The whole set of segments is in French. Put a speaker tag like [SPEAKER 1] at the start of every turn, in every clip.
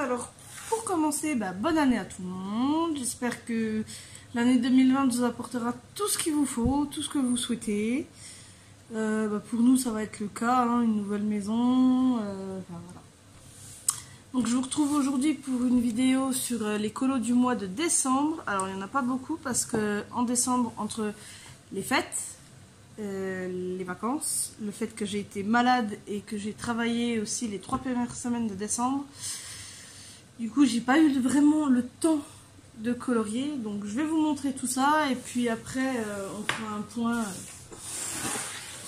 [SPEAKER 1] Alors, pour commencer, bonne année à tout le monde. J'espère que l'année 2020 vous apportera tout ce qu'il vous faut, tout ce que vous souhaitez. Pour nous, ça va être le cas, hein, une nouvelle maison. Voilà. Donc, je vous retrouve aujourd'hui pour une vidéo sur les colos du mois de décembre. Alors, il n'y en a pas beaucoup parce que en décembre, entre les fêtes, les vacances, le fait que j'ai été malade et que j'ai travaillé aussi les 3 premières semaines de décembre, du coup j'ai pas eu vraiment le temps de colorier. Donc je vais vous montrer tout ça et puis après on fera un point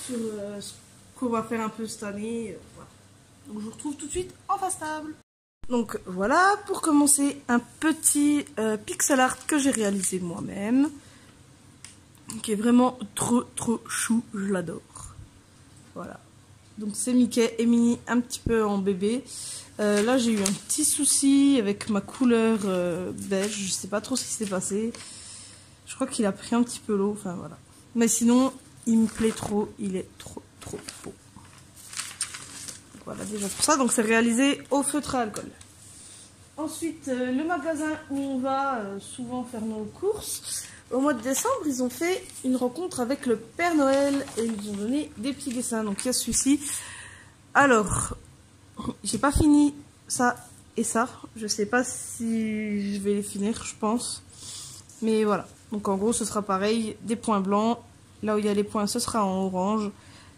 [SPEAKER 1] sur ce qu'on va faire un peu cette année. Voilà. Donc je vous retrouve tout de suite en face table. Donc voilà, pour commencer, un petit pixel art que j'ai réalisé moi-même, qui est vraiment trop chou, je l'adore. Voilà. Donc c'est Mickey et Minnie un petit peu en bébé. Là j'ai eu un petit souci avec ma couleur beige, je sais pas trop ce qui s'est passé. Je crois qu'il a pris un petit peu l'eau, enfin voilà. Mais sinon, il me plaît trop, il est trop beau. Donc, voilà déjà pour ça, donc c'est réalisé au feutre à alcool. Ensuite, le magasin où on va souvent faire nos courses. Au mois de décembre, ils ont fait une rencontre avec le Père Noël et ils ont donné des petits dessins. Donc il y a celui-ci. Alors, j'ai pas fini ça et ça. Je sais pas si je vais les finir, je pense. Mais voilà. Donc en gros, ce sera pareil. Des points blancs. Là où il y a les points, ce sera en orange.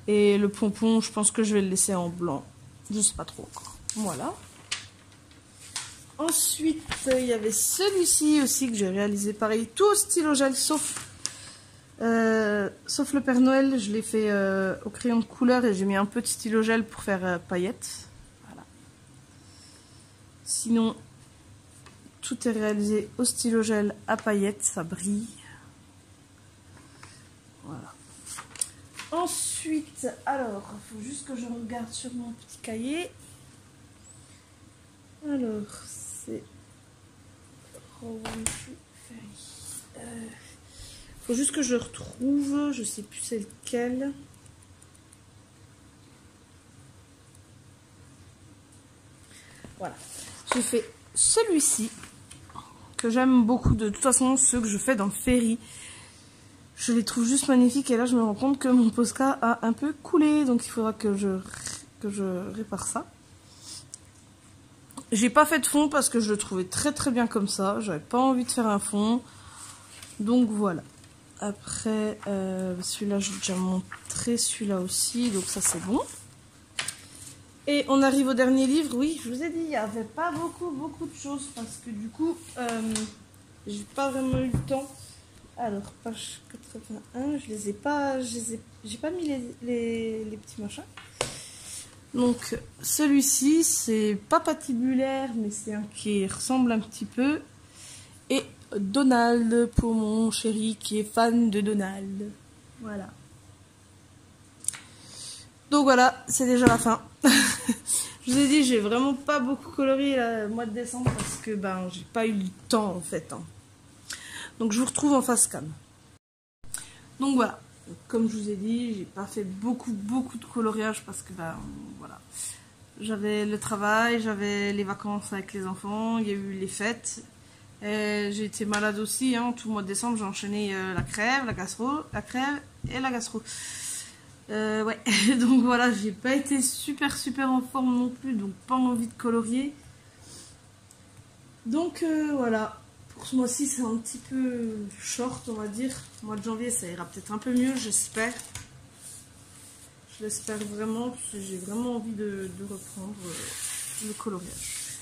[SPEAKER 1] Et le pompon, je pense que je vais le laisser en blanc. Je sais pas trop encore. Voilà. Ensuite, il y avait celui-ci aussi que j'ai réalisé pareil, tout au stylo gel, sauf le Père Noël. Je l'ai fait au crayon de couleur et j'ai mis un peu de stylo gel pour faire paillettes. Voilà. Sinon, tout est réalisé au stylo gel à paillettes, ça brille. Voilà. Ensuite, alors, il faut juste que je regarde sur mon petit cahier. Alors, c'est faut juste que je le retrouve, je sais plus c'est lequel. Voilà, j'ai fait celui-ci que j'aime beaucoup. De toute façon, ceux que je fais dans le Ferry, je les trouve juste magnifiques. Et là, je me rends compte que mon Posca a un peu coulé, donc il faudra que je répare ça. J'ai pas fait de fond parce que je le trouvais très bien comme ça. J'avais pas envie de faire un fond. Donc voilà. Après, celui-là, j'ai déjà montré. Celui-là aussi. Donc ça, c'est bon. Et on arrive au dernier livre. Oui, je vous ai dit, il n'y avait pas beaucoup de choses. Parce que du coup, j'ai pas vraiment eu le temps. Alors, page 81, je les ai pas... J'ai pas mis les petits machins. Donc celui-ci, c'est pas patibulaire, mais c'est un qui ressemble un petit peu. Et Donald pour mon chéri qui est fan de Donald. Voilà. Donc voilà, c'est déjà la fin. Je vous ai dit, j'ai vraiment pas beaucoup colorié le mois de décembre parce que j'ai pas eu le temps en fait. Hein. Donc je vous retrouve en face cam. Donc voilà. Comme je vous ai dit, j'ai pas fait beaucoup de coloriage parce que voilà. J'avais le travail, j'avais les vacances avec les enfants, il y a eu les fêtes. J'ai été malade aussi, hein, tout le mois de décembre, j'ai enchaîné la crève et la gastro. Ouais, donc voilà, j'ai pas été super en forme non plus, donc pas envie de colorier. Donc voilà. Pour ce mois-ci, c'est un petit peu short, on va dire. Le mois de janvier, ça ira peut-être un peu mieux, j'espère. Je l'espère vraiment, parce que j'ai vraiment envie de reprendre le coloriage.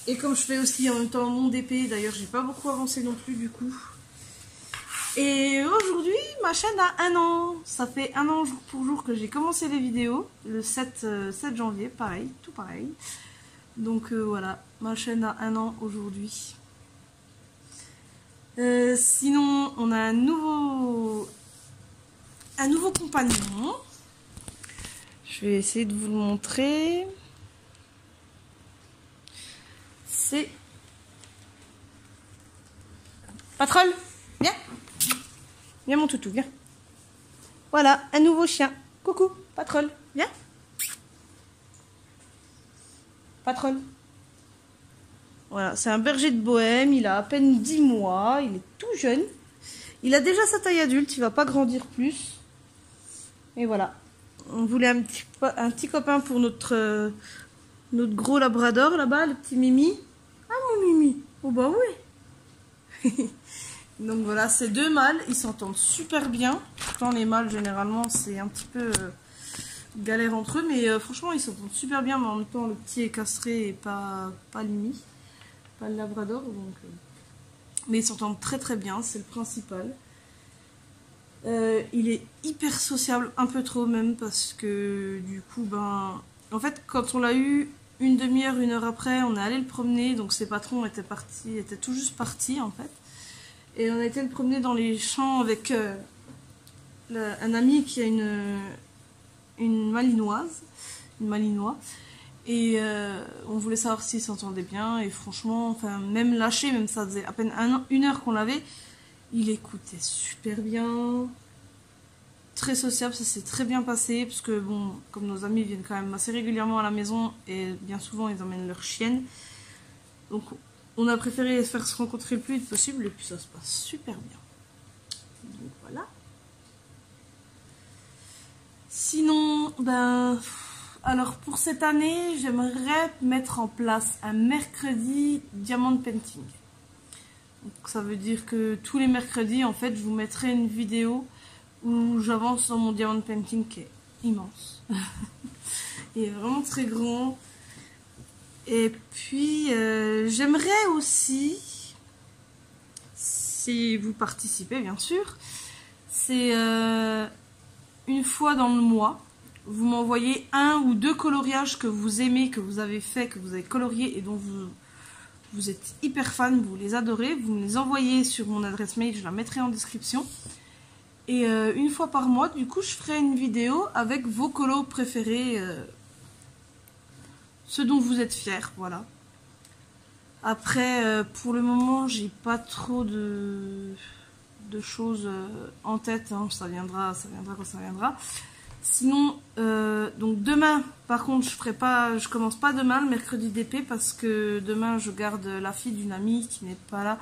[SPEAKER 1] Et comme je fais aussi en même temps mon DP, d'ailleurs, j'ai pas beaucoup avancé non plus, du coup. Et aujourd'hui, ma chaîne a 1 an. Ça fait 1 an jour pour jour que j'ai commencé les vidéos. Le 7 janvier, pareil, tout pareil. Donc voilà, ma chaîne a 1 an aujourd'hui. Sinon, on a un nouveau compagnon. Je vais essayer de vous le montrer. C'est Patrol, viens. Viens mon toutou, viens. Voilà, un nouveau chien. Coucou, Patrol, viens. Patrol. Voilà, c'est un berger de Bohème, il a à peine 10 mois, il est tout jeune. Il a déjà sa taille adulte, il va pas grandir plus. Et voilà. On voulait un petit copain pour notre gros labrador là-bas, le petit Mimi. Ah mon Mimi. Oh bah oui. Donc voilà, c'est 2 mâles, ils s'entendent super bien. Pourtant les mâles généralement c'est un petit peu galère entre eux, mais franchement ils s'entendent super bien. Mais en même temps le petit est castré et pas Mimi, pas le labrador. Donc, mais ils s'entendent très très bien, c'est le principal. Il est hyper sociable, un peu trop même, parce que du coup, ben, en fait, quand on l'a eu, une demi-heure, 1 heure après, on est allé le promener, donc ses patrons étaient tout juste partis en fait. Et on a été le promener dans les champs avec un ami qui a une malinoise, une malinois. Et on voulait savoir s'il s'entendait bien, et franchement, enfin, même lâché, même ça faisait à peine 1 heure qu'on l'avait. Il écoutait super bien, très sociable, ça s'est très bien passé, parce que bon, comme nos amis viennent quand même assez régulièrement à la maison, et bien souvent ils emmènent leur chienne, donc on a préféré les faire se rencontrer le plus vite possible, et puis ça se passe super bien. Donc voilà. Sinon, ben, alors pour cette année, j'aimerais mettre en place un mercredi diamond painting. Donc ça veut dire que tous les mercredis, en fait, je vous mettrai une vidéo où j'avance dans mon diamond painting qui est immense. Il est vraiment très grand. Et puis, j'aimerais aussi, si vous participez bien sûr, c'est une fois dans le mois, vous m'envoyez 1 ou 2 coloriages que vous aimez, que vous avez fait, que vous avez colorié et dont vous êtes hyper fan, vous les adorez, vous me les envoyez sur mon adresse mail, je la mettrai en description. Et une fois par mois, du coup, je ferai une vidéo avec vos colos préférés, ceux dont vous êtes fiers, voilà. Après, pour le moment, j'ai pas trop de choses en tête, hein. Ça viendra quand ça viendra. Sinon, donc demain, par contre, je commence pas demain, le mercredi d'épée, parce que demain, je garde la fille d'une amie qui n'est pas là.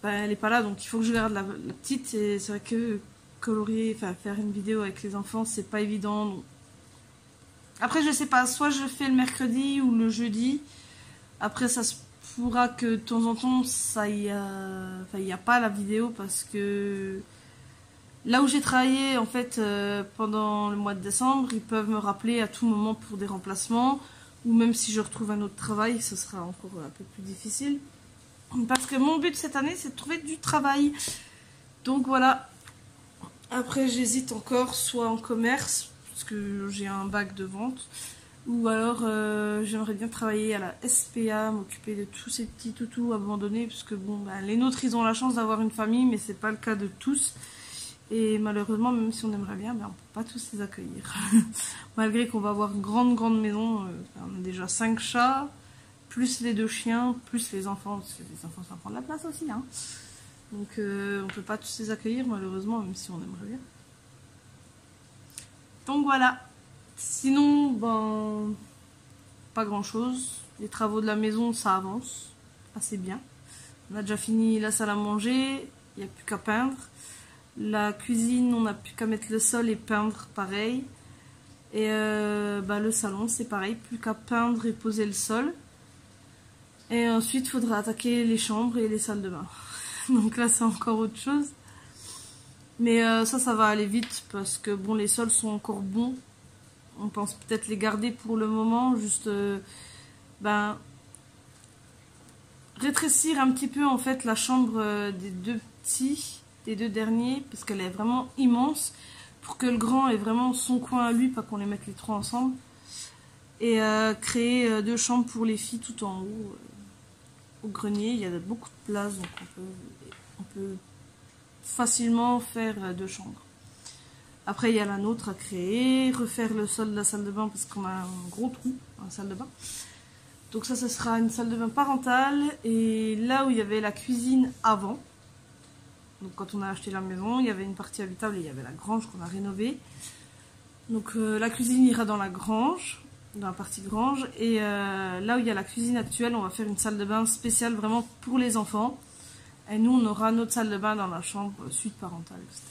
[SPEAKER 1] Ben, elle est pas là, donc il faut que je garde la petite, et c'est vrai que colorier, enfin faire une vidéo avec les enfants, c'est pas évident. Donc... Après, je sais pas, soit je fais le mercredi ou le jeudi. Après, ça se pourra que de temps en temps, il y a pas la vidéo, parce que là où j'ai travaillé en fait pendant le mois de décembre, ils peuvent me rappeler à tout moment pour des remplacements, ou même si je retrouve un autre travail, ce sera encore un peu plus difficile. Parce que mon but cette année, c'est de trouver du travail. Donc voilà. Après, j'hésite encore, soit en commerce, parce que j'ai un bac de vente, ou alors j'aimerais bien travailler à la SPA, m'occuper de tous ces petits toutous abandonnés, parce que bon, ben, les nôtres, ils ont la chance d'avoir une famille, mais c'est pas le cas de tous. Et malheureusement, même si on aimerait bien, ben, on peut pas tous les accueillir. Malgré qu'on va avoir une grande maison, on a déjà 5 chats, plus les 2 chiens, plus les enfants, parce que les enfants ça prend de la place aussi, hein. Donc on peut pas tous les accueillir malheureusement, même si on aimerait bien. Donc voilà. Sinon, ben, pas grand chose. Les travaux de la maison, ça avance assez bien. On a déjà fini la salle à manger, il n'y a plus qu'à peindre. La cuisine, on n'a plus qu'à mettre le sol et peindre pareil. Et ben, le salon, c'est pareil, plus qu'à peindre et poser le sol. Et ensuite, il faudra attaquer les chambres et les salles de bain. Donc là, c'est encore autre chose. Mais ça va aller vite parce que bon, les sols sont encore bons. On pense peut-être les garder pour le moment. Juste, ben, rétrécir un petit peu en fait la chambre des 2 petits, des 2 derniers, parce qu'elle est vraiment immense. Pour que le grand ait vraiment son coin à lui, pas qu'on les mette les 3 ensemble. Et créer 2 chambres pour les filles tout en haut. Au grenier, il y a beaucoup de place, donc on peut facilement faire 2 chambres. Après, il y a la nôtre à créer, refaire le sol de la salle de bain parce qu'on a un gros trou dans la salle de bain. Donc ça sera une salle de bain parentale. Et là où il y avait la cuisine avant, donc quand on a acheté la maison, il y avait une partie habitable et il y avait la grange qu'on a rénovée. Donc la cuisine ira dans la grange. dans la partie grange. Et là où il y a la cuisine actuelle, on va faire une salle de bain spéciale vraiment pour les enfants. Et nous, on aura notre salle de bain dans la chambre, suite parentale, etc.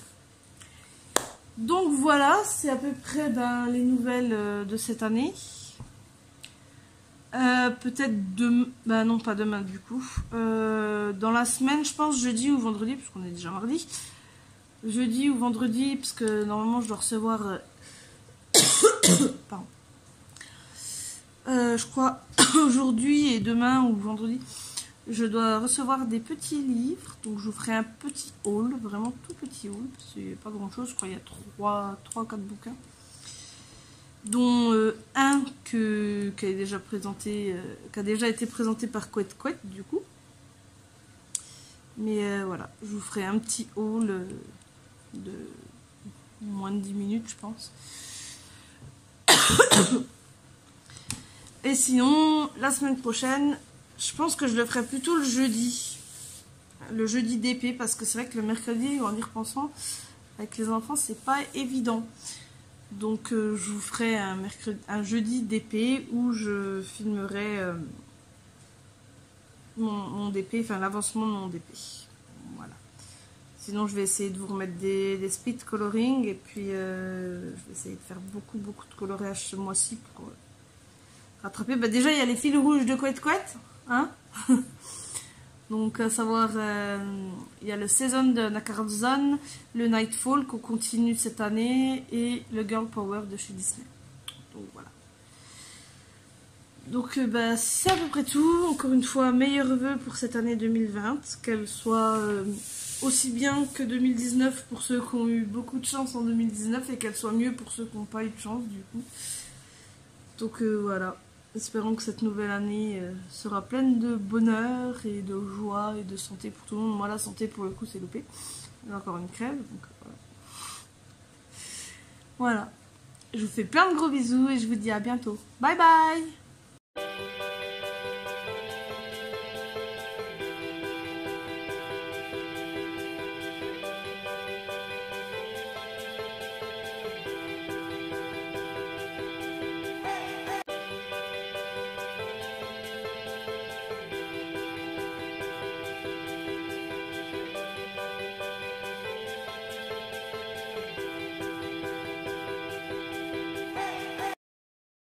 [SPEAKER 1] Donc voilà, c'est à peu près les nouvelles de cette année. Peut-être demain, bah non pas demain du coup. Dans la semaine, je pense jeudi ou vendredi, parce qu'on est déjà mardi. Jeudi ou vendredi, parce que normalement je dois recevoir... Pardon. Je crois aujourd'hui et demain ou vendredi, je dois recevoir des petits livres. Donc je vous ferai un petit haul, vraiment tout petit haul. C'est pas grand chose, je crois qu'il y a 3-4 bouquins. Dont un qui a déjà été présenté par Couette Couette du coup. Mais voilà, je vous ferai un petit haul de moins de 10 minutes je pense. Et sinon, la semaine prochaine, je pense que je le ferai plutôt le jeudi. Le jeudi d'épée, parce que c'est vrai que le mercredi, en y repensant, avec les enfants, c'est pas évident. Donc je vous ferai un jeudi d'épée où je filmerai mon DP, enfin l'avancement de mon DP. Voilà. Sinon je vais essayer de vous remettre des speed coloring et puis je vais essayer de faire beaucoup de coloriage ce mois-ci pour rattraper. Bah, déjà il y a les fils rouges de Couette Couette, hein. Donc à savoir, il y a le Season de Nakaradzone, le Nightfall qu'on continue cette année et le Girl Power de chez Disney. Donc voilà. Donc bah, c'est à peu près tout. Encore une fois, meilleurs vœux pour cette année 2020, qu'elle soit aussi bien que 2019 pour ceux qui ont eu beaucoup de chance en 2019 et qu'elle soit mieux pour ceux qui n'ont pas eu de chance du coup. Donc voilà. Espérons que cette nouvelle année sera pleine de bonheur et de joie et de santé pour tout le monde. Moi, la santé, pour le coup, c'est loupé. J'ai encore une crève, donc voilà. Je vous fais plein de gros bisous et je vous dis à bientôt. Bye bye!